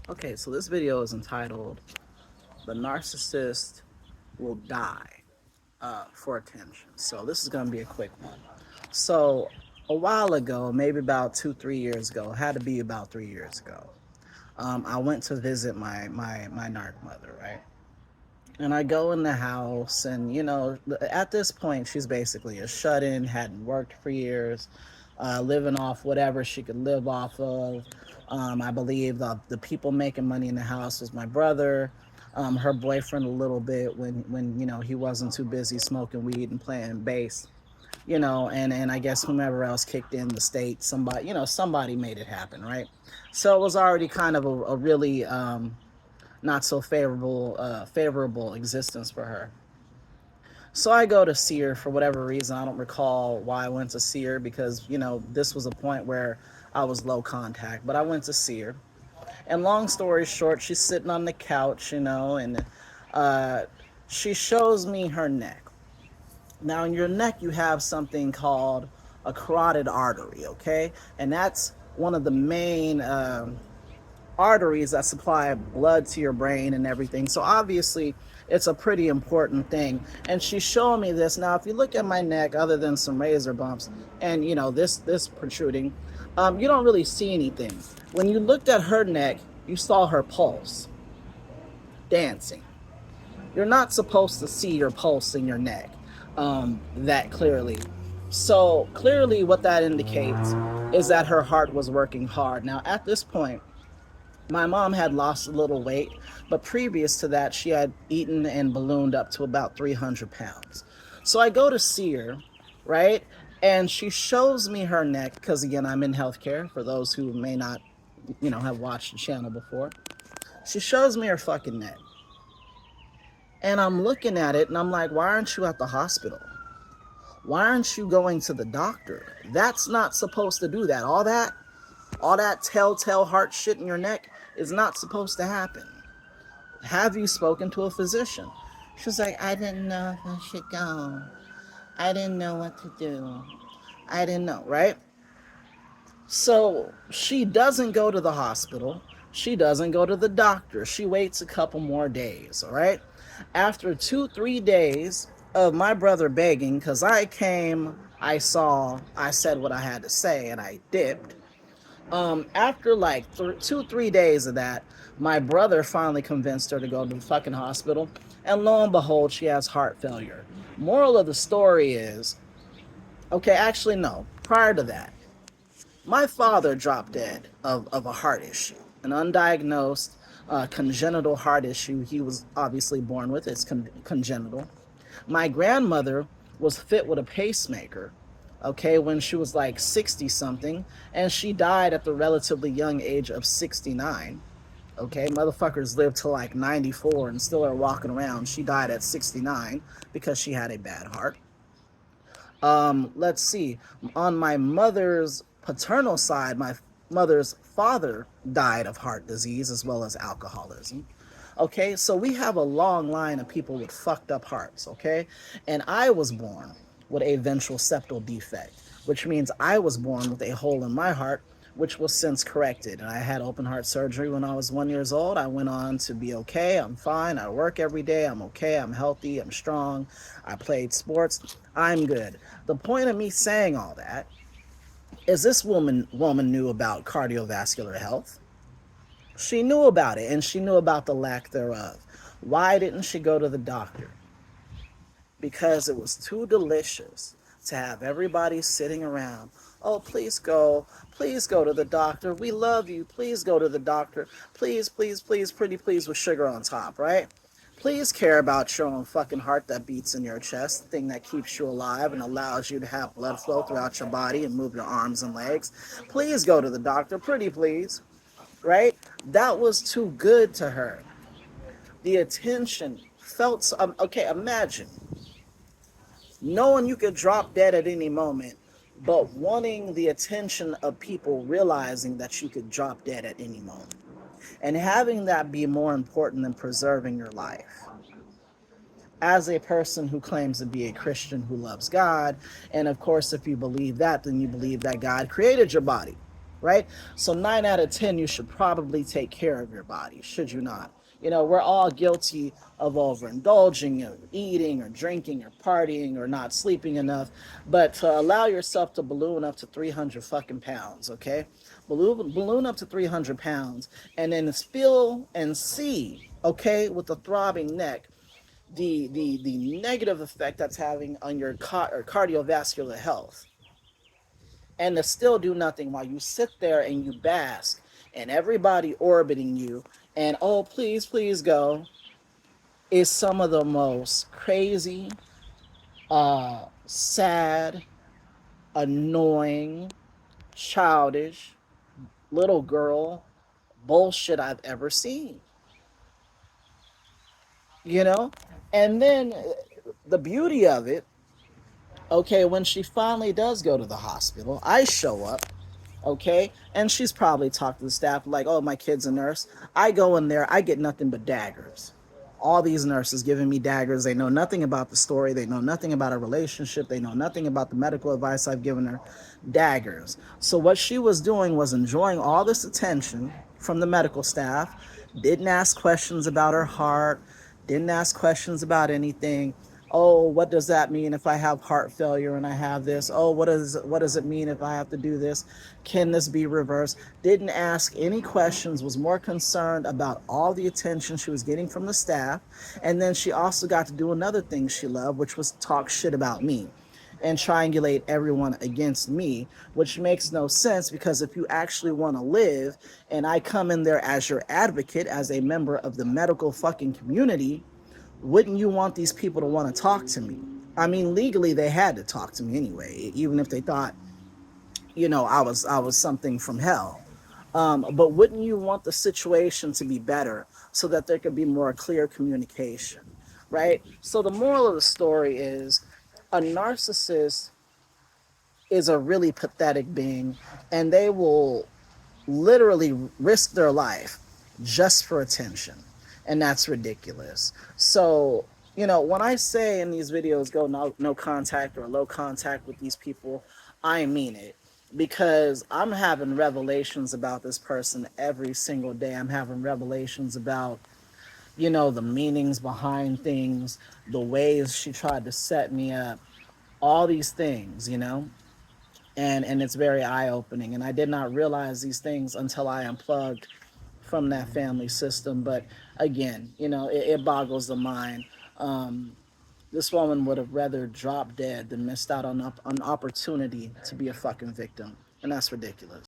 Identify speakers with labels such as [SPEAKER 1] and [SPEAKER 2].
[SPEAKER 1] Okay, so this video is entitled "The Narcissist Will Die for Attention." So this is going to be a quick one. So a while ago, maybe about 2, 3 years ago, had to be about 3 years ago, I went to visit my narc mother, right? And I go in the house, and at this point, she's basically a shut-in, hadn't worked for years, living off whatever she could live off of. I believe the people making money in the house was my brother, her boyfriend a little bit when he wasn't too busy smoking weed and playing bass, and I guess whomever else kicked in the state, somebody made it happen, right? So it was already kind of a really not so favorable existence for her. So I go to see her for whatever reason. I don't recall why I went to see her because this was a point where I was low contact, but I went to see her. And long story short, she's sitting on the couch, and uh, she shows me her neck. Now, in your neck, you have something called a carotid artery, okay? And that's one of the main arteries that supply blood to your brain and everything. So obviously, it's a pretty important thing. And she's showing me this. Now, if you look at my neck, other than some razor bumps and this protruding, you don't really see anything. When you looked at her neck, you saw her pulse dancing. You're not supposed to see your pulse in your neck that clearly. So clearly, what that indicates is that her heart was working hard. Now, at this point, my mom had lost a little weight, but previous to that, she had eaten and ballooned up to about 300 pounds. So I go to see her, right? And she shows me her neck, because again, I'm in healthcare, for those who may not, have watched the channel before. She shows me her fucking neck. And I'm looking at it and I'm like, why aren't you at the hospital? Why aren't you going to the doctor? That's not supposed to do that. All that telltale heart shit in your neck is not supposed to happen. Have you spoken to a physician? She was like, I didn't know if I should go. I didn't know what to do. I didn't know, right? So she doesn't go to the hospital. She doesn't go to the doctor. She waits a couple more days, all right? After 2, 3 days of my brother begging, because I came, I saw, I said what I had to say, and I dipped. After like 2, 3 days of that, my brother finally convinced her to go to the fucking hospital, and lo and behold, she has heart failure. Moral of the story is, okay, actually no. Prior to that, my father dropped dead of a heart issue, an undiagnosed congenital heart issue he was obviously born with. It's congenital. My grandmother was fit with a pacemaker, okay, when she was like 60 something, and she died at the relatively young age of 69. Okay, motherfuckers lived to like 94 and still are walking around. She died at 69 because she had a bad heart. Let's see. On my mother's paternal side, my mother's father died of heart disease as well as alcoholism. Okay, so we have a long line of people with fucked up hearts, okay? And I was born with a ventral septal defect, which means I was born with a hole in my heart, which was since corrected. And I had open heart surgery when I was 1 year old. I went on to be okay. I'm fine. I work every day. I'm okay. I'm healthy. I'm strong. I played sports. I'm good. The point of me saying all that is this woman knew about cardiovascular health. She knew about it, and she knew about the lack thereof. Why didn't she go to the doctor? Because it was too delicious to have everybody sitting around. Oh, please go to the doctor. We love you. Please go to the doctor. Please, please, please, pretty please with sugar on top, right? Please care about your own fucking heart that beats in your chest, the thing that keeps you alive and allows you to have blood flow throughout your body and move your arms and legs. Please go to the doctor, pretty please, right? That was too good to her. The attention felt so, okay, imagine knowing you could drop dead at any moment, but wanting the attention of people realizing that you could drop dead at any moment. And having that be more important than preserving your life. As a person who claims to be a Christian who loves God, and of course, if you believe that, then you believe that God created your body. right? So 9 out of 10, you should probably take care of your body, should you not? We're all guilty of overindulging or eating or drinking or partying or not sleeping enough. But to allow yourself to balloon up to 300 fucking pounds, okay? Balloon up to 300 pounds and then feel and see, okay, with a throbbing neck, the negative effect that's having on your cardiovascular health, and to still do nothing while you sit there and you bask and everybody orbiting you and, oh, please, please go, is some of the most crazy, sad, annoying, childish, little girl bullshit I've ever seen. You know? And then the beauty of it, okay, when she finally does go to the hospital, I show up, okay, and she's probably talked to the staff like, oh, my kid's a nurse. I go in there, I get nothing but daggers. All these nurses giving me daggers. They know nothing about the story. They know nothing about a relationship. They know nothing about the medical advice I've given her. Daggers. So what she was doing was enjoying all this attention from the medical staff, didn't ask questions about her heart, didn't ask questions about anything. Oh, what does that mean if I have heart failure and I have this? Oh, what does it mean if I have to do this? Can this be reversed? Didn't ask any questions, was more concerned about all the attention she was getting from the staff. And then she also got to do another thing she loved, which was talk shit about me and triangulate everyone against me, which makes no sense, because if you actually want to live and I come in there as your advocate, as a member of the medical fucking community, wouldn't you want these people to want to talk to me? I mean, legally they had to talk to me anyway, even if they thought, I was something from hell. But wouldn't you want the situation to be better so that there could be more clear communication, right? So the moral of the story is, a narcissist is a really pathetic being, and they will literally risk their life just for attention. And that's ridiculous. So, when I say in these videos, go no contact or low contact with these people, I mean it. Because I'm having revelations about this person every single day. I'm having revelations about, the meanings behind things, the ways she tried to set me up, all these things, and it's very eye-opening, and I did not realize these things until I unplugged from that family system. But again, it boggles the mind. This woman would have rather dropped dead than missed out on an opportunity to be a fucking victim, and that's ridiculous.